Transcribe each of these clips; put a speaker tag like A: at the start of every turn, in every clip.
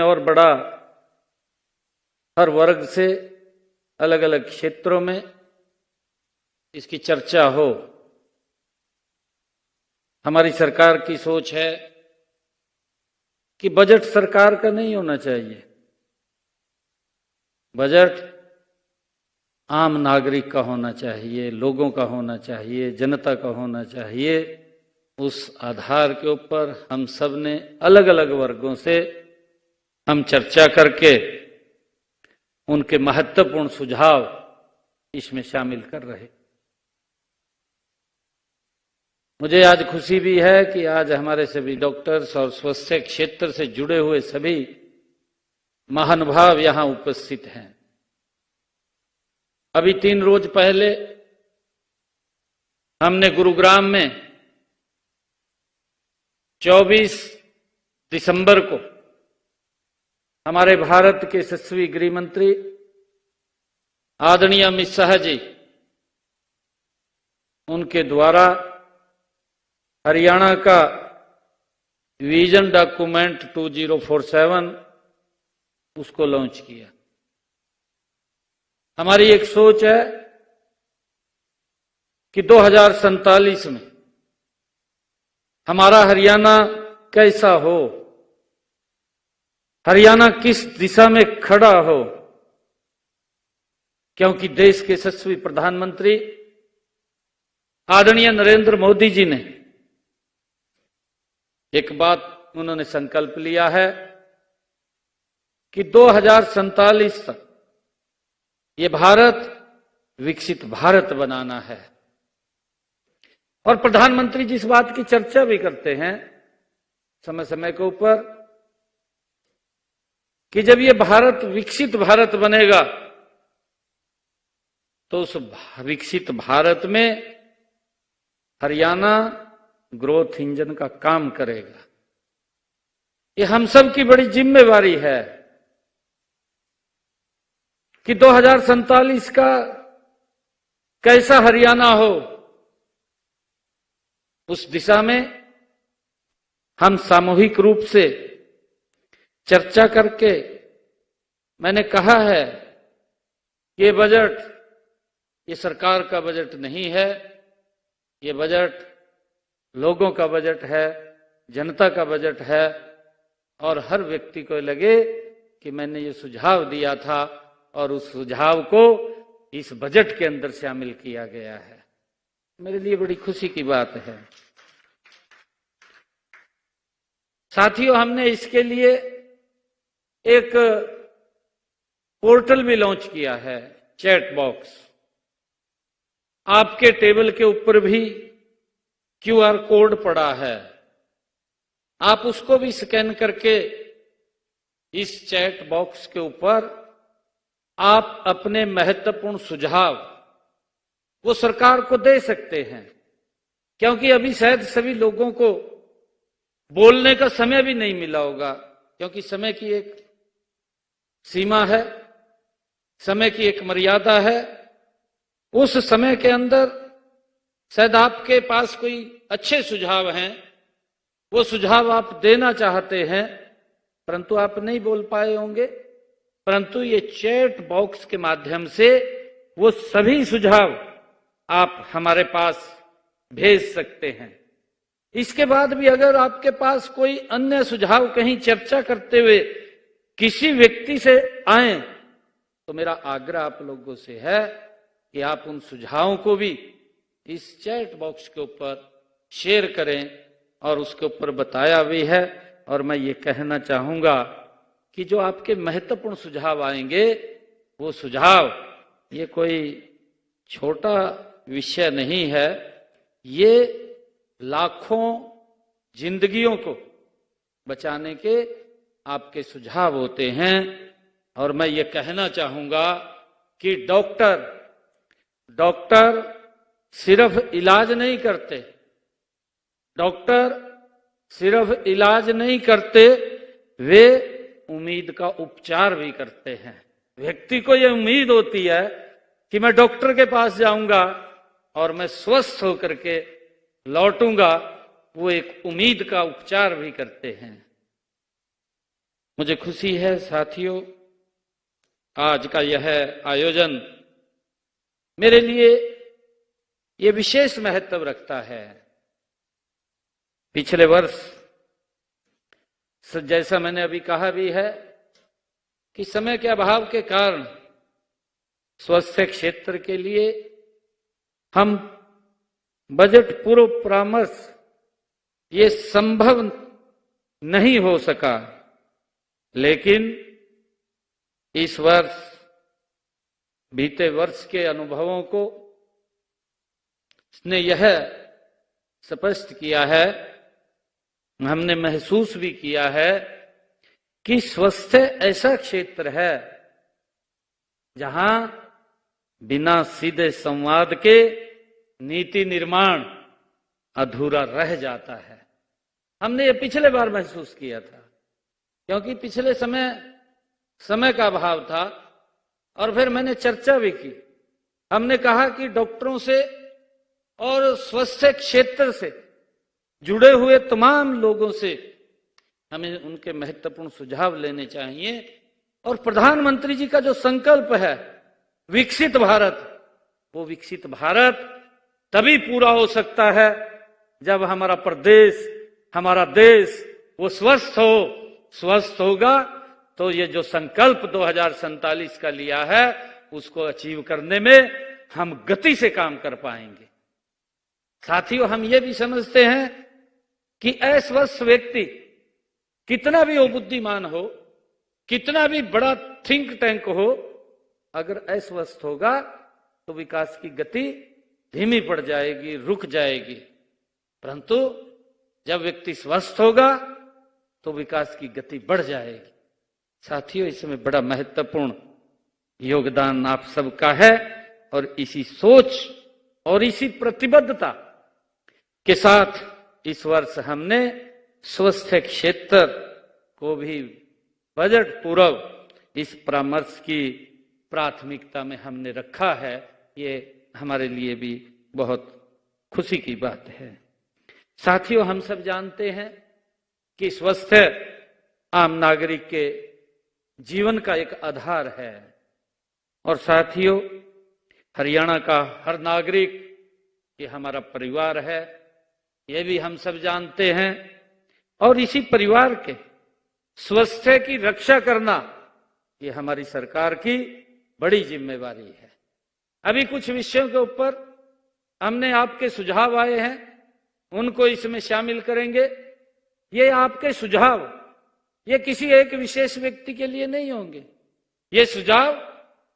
A: और बड़ा हर वर्ग से अलग अलग क्षेत्रों में इसकी चर्चा हो। हमारी सरकार की सोच है कि बजट सरकार का नहीं होना चाहिए, बजट आम नागरिक का होना चाहिए, लोगों का होना चाहिए, जनता का होना चाहिए। उस आधार के ऊपर हम सब ने अलग अलग वर्गों से हम चर्चा करके उनके महत्वपूर्ण सुझाव इसमें शामिल कर रहे। मुझे आज खुशी भी है कि आज हमारे सभी डॉक्टर्स और स्वास्थ्य क्षेत्र से जुड़े हुए सभी महानुभाव यहां उपस्थित हैं। अभी 3 रोज पहले हमने गुरुग्राम में 24 दिसंबर को हमारे भारत के यशस्वी गृह मंत्री आदरणीय अमित शाह जी, उनके द्वारा हरियाणा का विजन डॉक्यूमेंट 2047 उसको लॉन्च किया। हमारी एक सोच है कि 2047 में हमारा हरियाणा कैसा हो, हरियाणा किस दिशा में खड़ा हो, क्योंकि देश के यशस्वी प्रधानमंत्री आदरणीय नरेंद्र मोदी जी ने एक बात उन्होंने संकल्प लिया है कि 2047 तक ये भारत विकसित भारत बनाना है। और प्रधानमंत्री जिस बात की चर्चा भी करते हैं समय समय के ऊपर कि जब ये भारत विकसित भारत बनेगा तो उस विकसित भारत में हरियाणा ग्रोथ इंजन का काम करेगा। ये हम सब की बड़ी जिम्मेवारी है कि 2047 का कैसा हरियाणा हो, उस दिशा में हम सामूहिक रूप से चर्चा करके, मैंने कहा है ये बजट ये सरकार का बजट नहीं है, ये बजट लोगों का बजट है, जनता का बजट है। और हर व्यक्ति को लगे कि मैंने ये सुझाव दिया था और उस सुझाव को इस बजट के अंदर शामिल किया गया है। मेरे लिए बड़ी खुशी की बात है। साथियों, हमने इसके लिए एक पोर्टल भी लॉन्च किया है, चैट बॉक्स। आपके टेबल के ऊपर भी QR कोड पड़ा है, आप उसको भी स्कैन करके इस चैट बॉक्स के ऊपर आप अपने महत्वपूर्ण सुझाव वो सरकार को दे सकते हैं। क्योंकि अभी शायद सभी लोगों को बोलने का समय भी नहीं मिला होगा, क्योंकि समय की एक सीमा है, समय की एक मर्यादा है। उस समय के अंदर शायद आपके पास कोई अच्छे सुझाव हैं, वो सुझाव आप देना चाहते हैं, परंतु आप नहीं बोल पाए होंगे। परंतु ये चैट बॉक्स के माध्यम से वो सभी सुझाव आप हमारे पास भेज सकते हैं। इसके बाद भी अगर आपके पास कोई अन्य सुझाव कहीं चर्चा करते हुए किसी व्यक्ति से आए तो मेरा आग्रह आप लोगों से है कि आप उन सुझावों को भी इस चैट बॉक्स के ऊपर शेयर करें। और उसके ऊपर बताया भी है। और मैं ये कहना चाहूंगा कि जो आपके महत्वपूर्ण सुझाव आएंगे वो सुझाव ये कोई छोटा विषय नहीं है, ये लाखों जिंदगियों को बचाने के आपके सुझाव होते हैं। और मैं ये कहना चाहूंगा कि डॉक्टर सिर्फ इलाज नहीं करते, डॉक्टर सिर्फ इलाज नहीं करते, वे उम्मीद का उपचार भी करते हैं। व्यक्ति को यह उम्मीद होती है कि मैं डॉक्टर के पास जाऊंगा और मैं स्वस्थ होकर के लौटूंगा, वो एक उम्मीद का उपचार भी करते हैं। मुझे खुशी है साथियों, आज का यह आयोजन मेरे लिए ये विशेष महत्व रखता है। पिछले वर्ष जैसा मैंने अभी कहा भी है कि समय के अभाव के कारण स्वास्थ्य क्षेत्र के लिए हम बजट पूर्व परामर्श ये संभव नहीं हो सका, लेकिन इस वर्ष बीते वर्ष के अनुभवों को ने यह स्पष्ट किया है, हमने महसूस भी किया है कि स्वास्थ्य ऐसा क्षेत्र है जहां बिना सीधे संवाद के नीति निर्माण अधूरा रह जाता है। हमने ये पिछले बार महसूस किया था, क्योंकि पिछले समय का अभाव था, और फिर मैंने चर्चा भी की। हमने कहा कि डॉक्टरों से और स्वास्थ्य क्षेत्र से जुड़े हुए तमाम लोगों से हमें उनके महत्वपूर्ण सुझाव लेने चाहिए, और प्रधानमंत्री जी का जो संकल्प है विकसित भारत, वो विकसित भारत तभी पूरा हो सकता है जब हमारा प्रदेश, हमारा देश वो स्वस्थ होगा तो ये जो संकल्प 2047 का लिया है उसको अचीव करने में हम गति से काम कर पाएंगे। साथियों, हम ये भी समझते हैं कि अस्वस्थ व्यक्ति कितना भी वो बुद्धिमान हो, कितना भी बड़ा थिंक टैंक हो, अगर अस्वस्थ होगा तो विकास की गति धीमी पड़ जाएगी, रुक जाएगी। परंतु जब व्यक्ति स्वस्थ होगा तो विकास की गति बढ़ जाएगी। साथियों, इसमें बड़ा महत्वपूर्ण योगदान आप सबका है, और इसी सोच और इसी प्रतिबद्धता के साथ इस वर्ष हमने स्वास्थ्य क्षेत्र को भी बजट पूर्व इस परामर्श की प्राथमिकता में हमने रखा है। ये हमारे लिए भी बहुत खुशी की बात है। साथियों, हम सब जानते हैं कि स्वास्थ्य आम नागरिक के जीवन का एक आधार है, और साथियों, हरियाणा का हर नागरिक ये हमारा परिवार है, ये भी हम सब जानते हैं, और इसी परिवार के स्वास्थ्य की रक्षा करना ये हमारी सरकार की बड़ी जिम्मेवारी है। अभी कुछ विषयों के ऊपर हमने आपके सुझाव आए हैं, उनको इसमें शामिल करेंगे। ये आपके सुझाव ये किसी एक विशेष व्यक्ति के लिए नहीं होंगे, ये सुझाव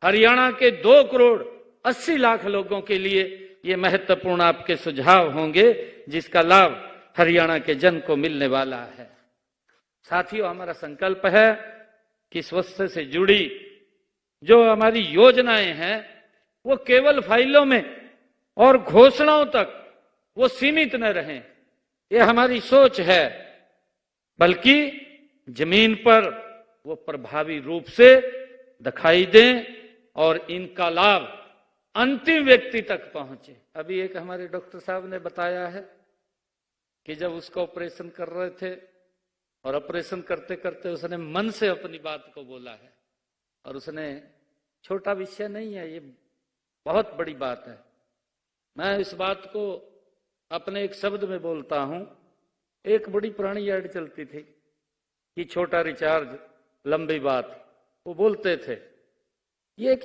A: हरियाणा के 2 करोड़ 80 लाख लोगों के लिए ये महत्वपूर्ण आपके सुझाव होंगे, जिसका लाभ हरियाणा के जन को मिलने वाला है। साथियों, हमारा संकल्प है कि स्वास्थ्य से जुड़ी जो हमारी योजनाएं हैं वो केवल फाइलों में और घोषणाओं तक वो सीमित न रहें, ये हमारी सोच है, बल्कि जमीन पर वो प्रभावी रूप से दिखाई दें और इनका लाभ अंतिम व्यक्ति तक पहुंचे। अभी एक हमारे डॉक्टर साहब ने बताया है कि जब उसका ऑपरेशन कर रहे थे और ऑपरेशन करते करते उसने मन से अपनी बात को बोला है, और उसने, छोटा विषय नहीं है ये, बहुत बड़ी बात है। मैं इस बात को अपने एक शब्द में बोलता हूं। एक बड़ी पुरानी ऐड चलती थी कि छोटा रिचार्ज लंबी बात, वो बोलते थे ये एक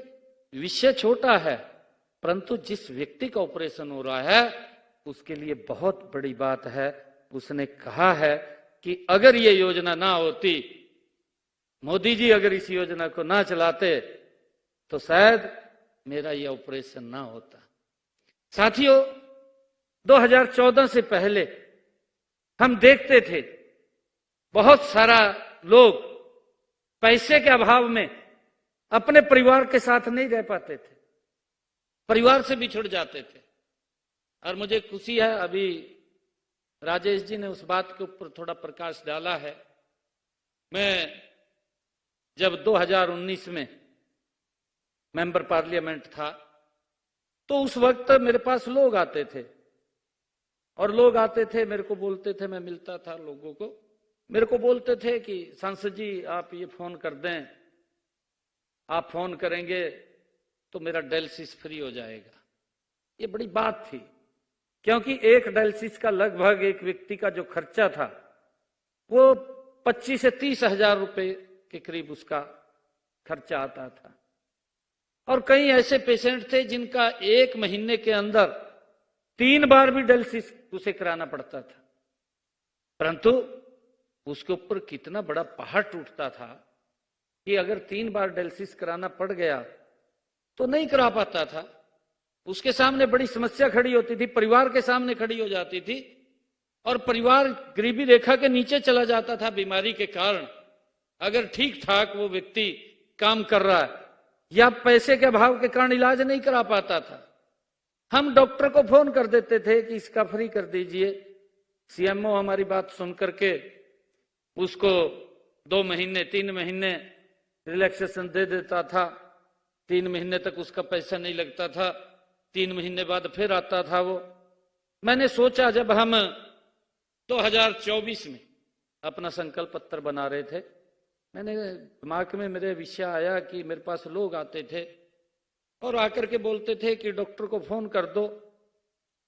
A: विषय छोटा है, परंतु जिस व्यक्ति का ऑपरेशन हो रहा है उसके लिए बहुत बड़ी बात है। उसने कहा है कि अगर ये योजना ना होती, मोदी जी अगर इस योजना को ना चलाते तो शायद मेरा ये ऑपरेशन ना होता। साथियों, 2014 से पहले हम देखते थे बहुत सारा लोग पैसे के अभाव में अपने परिवार के साथ नहीं रह पाते थे, परिवार से बिछड़ जाते थे। और मुझे खुशी है, अभी राजेश जी ने उस बात के ऊपर थोड़ा प्रकाश डाला है। मैं जब 2019 में मेंबर पार्लियामेंट था तो उस वक्त मेरे पास लोग आते थे, और लोग आते थे मेरे को बोलते थे, मैं मिलता था लोगों को, मेरे को बोलते थे कि सांसद जी आप ये फोन कर दें, आप फोन करेंगे तो मेरा डायलिसिस फ्री हो जाएगा। ये बड़ी बात थी, क्योंकि एक डायलिसिस का लगभग एक व्यक्ति का जो खर्चा था वो 25 से 30 हजार रुपए के करीब उसका खर्चा आता था। और कई ऐसे पेशेंट थे जिनका एक महीने के अंदर 3 बार भी डायलिसिस उसे कराना पड़ता था, परंतु उसके ऊपर कितना बड़ा पहाड़ टूटता था कि अगर 3 बार डायलिसिस कराना पड़ गया तो नहीं करा पाता था। उसके सामने बड़ी समस्या खड़ी होती थी, परिवार के सामने खड़ी हो जाती थी, और परिवार गरीबी रेखा के नीचे चला जाता था बीमारी के कारण। अगर ठीक ठाक वो व्यक्ति काम कर रहा है या पैसे के अभाव के कारण इलाज नहीं करा पाता था, हम डॉक्टर को फोन कर देते थे कि इसका फ्री कर दीजिए। सीएमओ हमारी बात सुन करके उसको 2 महीने 3 महीने रिलैक्सेशन दे देता था। 3 महीने तक उसका पैसा नहीं लगता था, 3 महीने बाद फिर आता था वो। मैंने सोचा, जब हम 2024 में अपना संकल्प पत्र बना रहे थे, मैंने दिमाग में मेरे विषय आया कि मेरे पास लोग आते थे और आकर के बोलते थे कि डॉक्टर को फोन कर दो।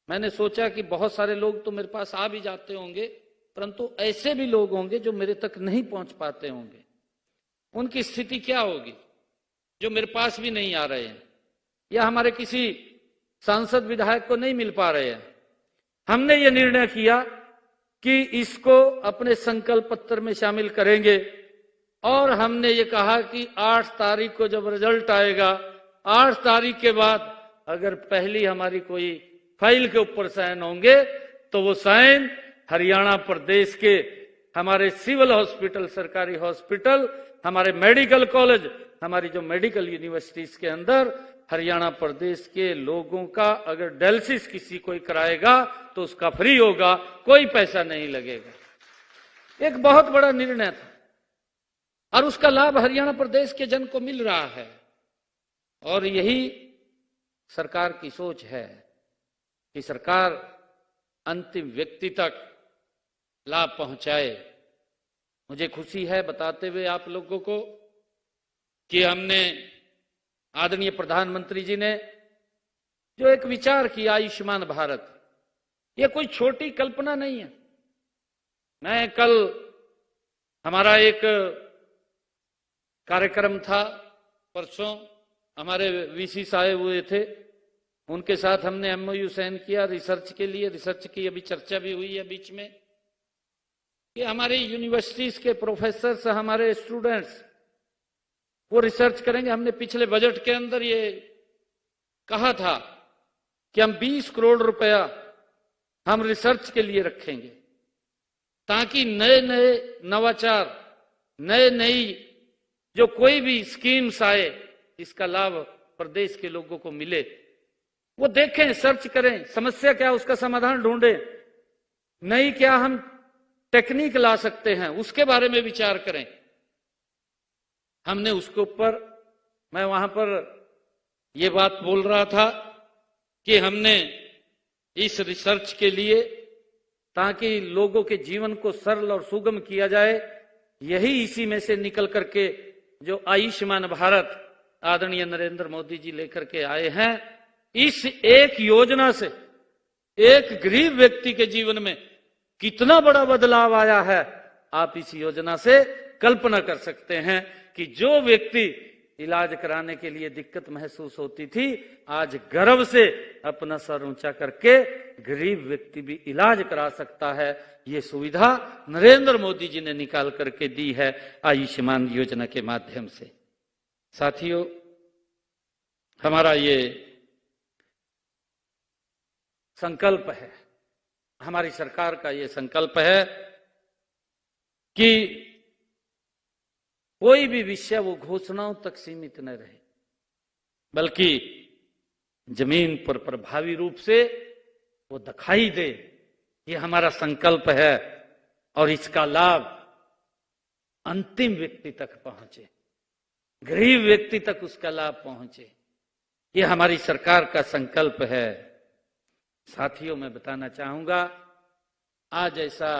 A: मैंने सोचा कि बहुत सारे लोग तो मेरे पास आ भी जाते होंगे, परंतु ऐसे भी लोग होंगे जो मेरे तक नहीं पहुंच पाते होंगे। उनकी स्थिति क्या होगी जो मेरे पास भी नहीं आ रहे हैं या हमारे किसी सांसद विधायक को नहीं मिल पा रहे हैं। हमने ये निर्णय किया कि इसको अपने संकल्प पत्र में शामिल करेंगे, और हमने ये कहा कि 8 तारीख को जब रिजल्ट आएगा, 8 तारीख के बाद अगर पहली हमारी कोई फाइल के ऊपर साइन होंगे तो वो साइन हरियाणा प्रदेश के हमारे सिविल हॉस्पिटल, सरकारी हॉस्पिटल, हमारे मेडिकल कॉलेज, हमारी जो मेडिकल यूनिवर्सिटीज के अंदर हरियाणा प्रदेश के लोगों का अगर डायलिसिस किसी कोई कराएगा तो उसका फ्री होगा, कोई पैसा नहीं लगेगा। एक बहुत बड़ा निर्णय था और उसका लाभ हरियाणा प्रदेश के जन को मिल रहा है, और यही सरकार की सोच है कि सरकार अंतिम व्यक्ति तक लाभ पहुंचाए। मुझे खुशी है बताते हुए आप लोगों को कि हमने आदरणीय प्रधानमंत्री जी ने जो एक विचार किया आयुष्मान भारत, ये कोई छोटी कल्पना नहीं है। मैं कल हमारा एक कार्यक्रम था, परसों हमारे वीसी साहब हुए थे, उनके साथ हमने एमओयू साइन किया रिसर्च के लिए। रिसर्च की अभी चर्चा भी हुई है बीच में कि हमारे यूनिवर्सिटीज के प्रोफेसर, हमारे स्टूडेंट्स वो रिसर्च करेंगे। हमने पिछले बजट के अंदर ये कहा था कि हम 20 करोड़ रुपया हम रिसर्च के लिए रखेंगे, ताकि नए नए नवाचार, नए नई जो कोई भी स्कीम्स आए, इसका लाभ प्रदेश के लोगों को मिले। वो देखें, सर्च करें, समस्या क्या है उसका समाधान ढूंढें, नई क्या हम टेक्निक ला सकते हैं उसके बारे में विचार करें। हमने उसके ऊपर, मैं वहां पर ये बात बोल रहा था कि हमने इस रिसर्च के लिए, ताकि लोगों के जीवन को सरल और सुगम किया जाए, यही इसी में से निकल करके जो आयुष्मान भारत आदरणीय नरेंद्र मोदी जी लेकर के आए हैं, इस एक योजना से एक गरीब व्यक्ति के जीवन में कितना बड़ा बदलाव आया है, आप इस योजना से कल्पना कर सकते हैं कि जो व्यक्ति इलाज कराने के लिए दिक्कत महसूस होती थी, आज गर्व से अपना सर ऊंचा करके गरीब व्यक्ति भी इलाज करा सकता है। ये सुविधा नरेंद्र मोदी जी ने निकाल करके दी है आयुष्मान योजना के माध्यम से। साथियों, हमारा ये संकल्प है, हमारी सरकार का ये संकल्प है कि कोई भी विषय वो घोषणाओं तक सीमित न रहे, बल्कि जमीन पर प्रभावी रूप से वो दिखाई दे। ये हमारा संकल्प है और इसका लाभ अंतिम व्यक्ति तक पहुंचे, गरीब व्यक्ति तक उसका लाभ पहुंचे। ये हमारी सरकार का संकल्प है। साथियों, मैं बताना चाहूंगा, आज ऐसा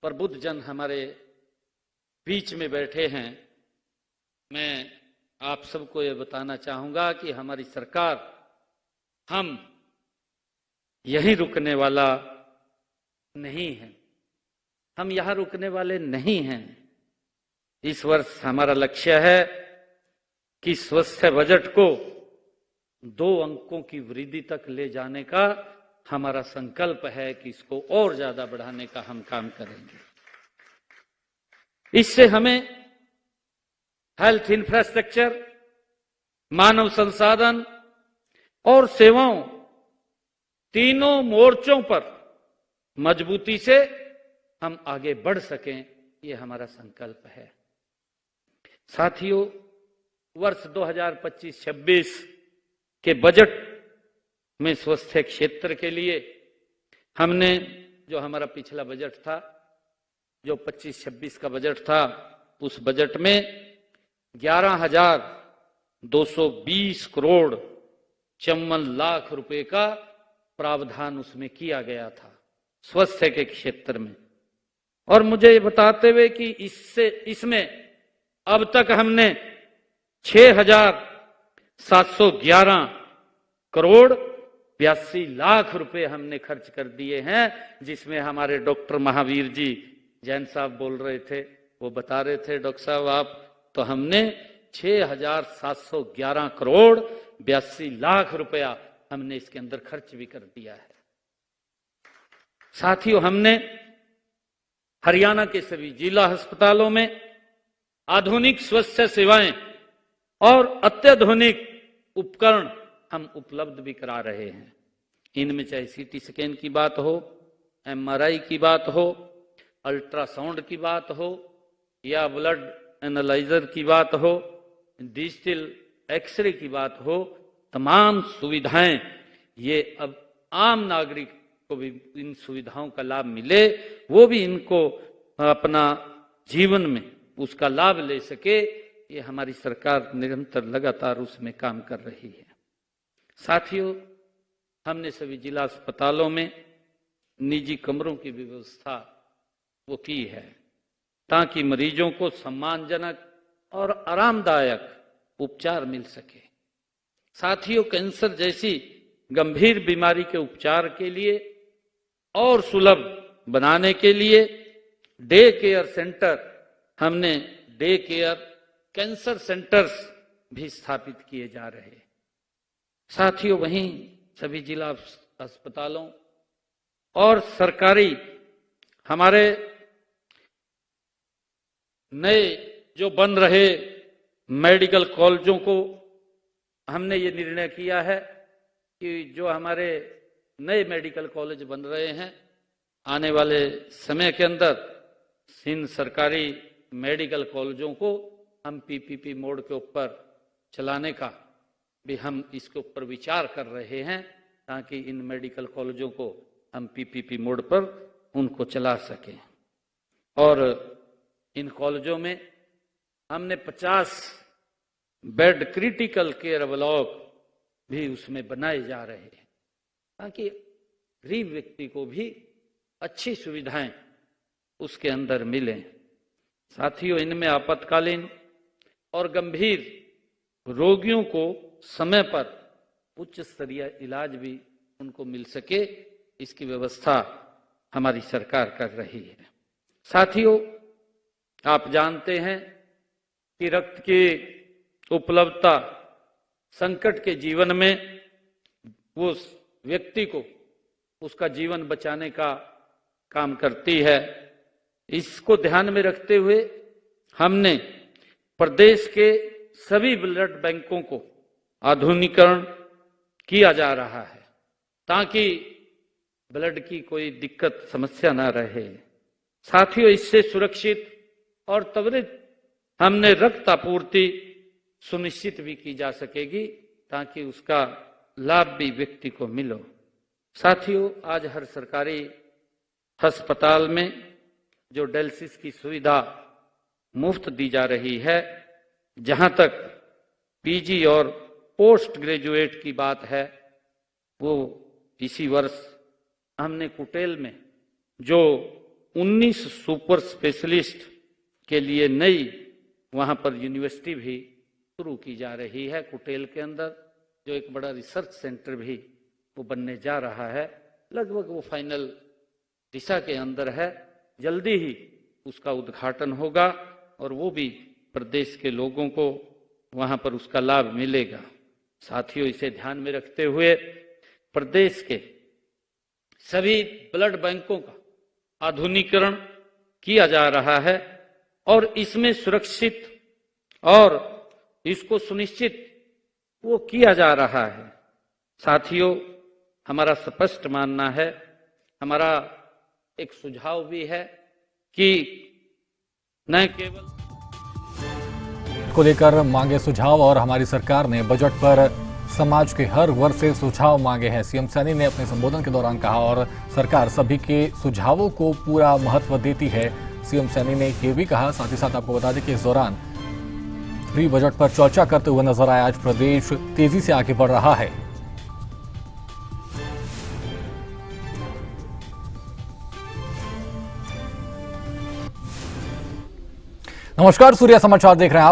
A: प्रबुद्ध जन हमारे बीच में बैठे हैं, मैं आप सबको ये बताना चाहूंगा कि हमारी सरकार, हम यहीं रुकने वाला नहीं है, हम यहां रुकने वाले नहीं हैं। इस वर्ष हमारा लक्ष्य है कि स्वास्थ्य बजट को 2 अंकों की वृद्धि तक ले जाने का हमारा संकल्प है कि इसको और ज्यादा बढ़ाने का हम काम करेंगे। इससे हमें हेल्थ इंफ्रास्ट्रक्चर, मानव संसाधन और सेवाओं, तीनों मोर्चों पर मजबूती से हम आगे बढ़ सकें, ये हमारा संकल्प है। साथियों, वर्ष 2025-26 के बजट में स्वास्थ्य क्षेत्र के लिए हमने, जो हमारा पिछला बजट था, जो 25-26 का बजट था, उस बजट में 11,220 करोड़ 54 लाख रुपए का प्रावधान उसमें किया गया था स्वास्थ्य के क्षेत्र में। और मुझे ये बताते हुए कि इसमें अब तक हमने 6,711 करोड़ 82 लाख रुपए हमने खर्च कर दिए हैं, जिसमें हमारे डॉक्टर महावीर जी जैन साहब बोल रहे थे, वो बता रहे थे, डॉक्टर साहब आप, तो हमने 6,711 करोड़ 82 लाख रुपया हमने इसके अंदर खर्च भी कर दिया है। साथियों, हमने हरियाणा के सभी जिला अस्पतालों में आधुनिक स्वास्थ्य सेवाएं और अत्याधुनिक उपकरण हम उपलब्ध भी करा रहे हैं। इनमें चाहे सीटी स्कैन की बात हो, एमआरआई की बात हो, अल्ट्रासाउंड की बात हो, या ब्लड एनालाइजर की बात हो, डिजिटल एक्सरे की बात हो, तमाम सुविधाएं ये अब आम नागरिक को भी इन सुविधाओं का लाभ मिले, वो भी इनको अपना जीवन में उसका लाभ ले सके, ये हमारी सरकार निरंतर लगातार उसमें काम कर रही है। साथियों, हमने सभी जिला अस्पतालों में निजी कमरों की व्यवस्था वो की है, ताकि मरीजों को सम्मानजनक और आरामदायक उपचार मिल सके। साथियों, कैंसर जैसी गंभीर बीमारी के उपचार के लिए और सुलभ बनाने के लिए डे केयर सेंटर, हमने डे केयर कैंसर सेंटर्स भी स्थापित किए जा रहे हैं। साथियों, वहीं सभी जिला अस्पतालों और सरकारी हमारे नए जो बन रहे मेडिकल कॉलेजों को हमने ये निर्णय किया है कि जो हमारे नए मेडिकल कॉलेज बन रहे हैं, आने वाले समय के अंदर इन सरकारी मेडिकल कॉलेजों को हम पीपीपी मोड के ऊपर चलाने का भी हम इसके ऊपर विचार कर रहे हैं, ताकि इन मेडिकल कॉलेजों को हम पीपीपी मोड पर उनको चला सकें। और इन कॉलेजों में हमने 50 बेड क्रिटिकल केयर ब्लॉक भी उसमें बनाए जा रहे हैं, ताकि गरीब व्यक्ति को भी अच्छी सुविधाएं उसके अंदर मिलें। साथियों, इनमें आपातकालीन और गंभीर रोगियों को समय पर उच्च स्तरीय इलाज भी उनको मिल सके, इसकी व्यवस्था हमारी सरकार कर रही है। साथियों, आप जानते हैं कि रक्त की उपलब्धता संकट के जीवन में वो व्यक्ति को उसका जीवन बचाने का काम करती है। इसको ध्यान में रखते हुए हमने प्रदेश के सभी ब्लड बैंकों को आधुनिकीकरण किया जा रहा है, ताकि ब्लड की कोई दिक्कत समस्या ना रहे। साथियों, इससे सुरक्षित और त्वरित हमने रक्त आपूर्ति सुनिश्चित भी की जा सकेगी, ताकि उसका लाभ भी व्यक्ति को मिले। साथियों, आज हर सरकारी अस्पताल में जो डायलिसिस की सुविधा मुफ्त दी जा रही है, जहां तक पीजी और पोस्ट ग्रेजुएट की बात है, वो इसी वर्ष हमने कुटेल में जो 19 सुपर स्पेशलिस्ट के लिए नई वहां पर यूनिवर्सिटी भी शुरू की जा रही है। कुटेल के अंदर जो एक बड़ा रिसर्च सेंटर भी वो बनने जा रहा है, लगभग वो फाइनल दिशा के अंदर है। जल्दी ही उसका उद्घाटन होगा और वो भी प्रदेश के लोगों को वहां पर उसका लाभ मिलेगा। साथियों, इसे ध्यान में रखते हुए प्रदेश के सभी ब्लड बैंकों का आधुनिकीकरण किया जा रहा है और इसमें सुरक्षित और इसको सुनिश्चित वो किया जा रहा है। साथियों, हमारा स्पष्ट मानना है, हमारा एक सुझाव भी है कि न केवल
B: को लेकर मांगे सुझाव और हमारी सरकार ने बजट पर समाज के हर वर्ग से सुझाव मांगे हैं। सीएम सैनी ने अपने संबोधन के दौरान कहा और सरकार सभी के सुझावों को पूरा महत्व देती है। सीएम सैनी ने यह भी कहा, साथ ही साथ आपको बता दें कि इस दौरान प्री बजट पर चर्चा करते हुए नजर आया। आज प्रदेश तेजी से आगे बढ़ रहा है। नमस्कार, सूर्या समाचार देख रहे हैं आप।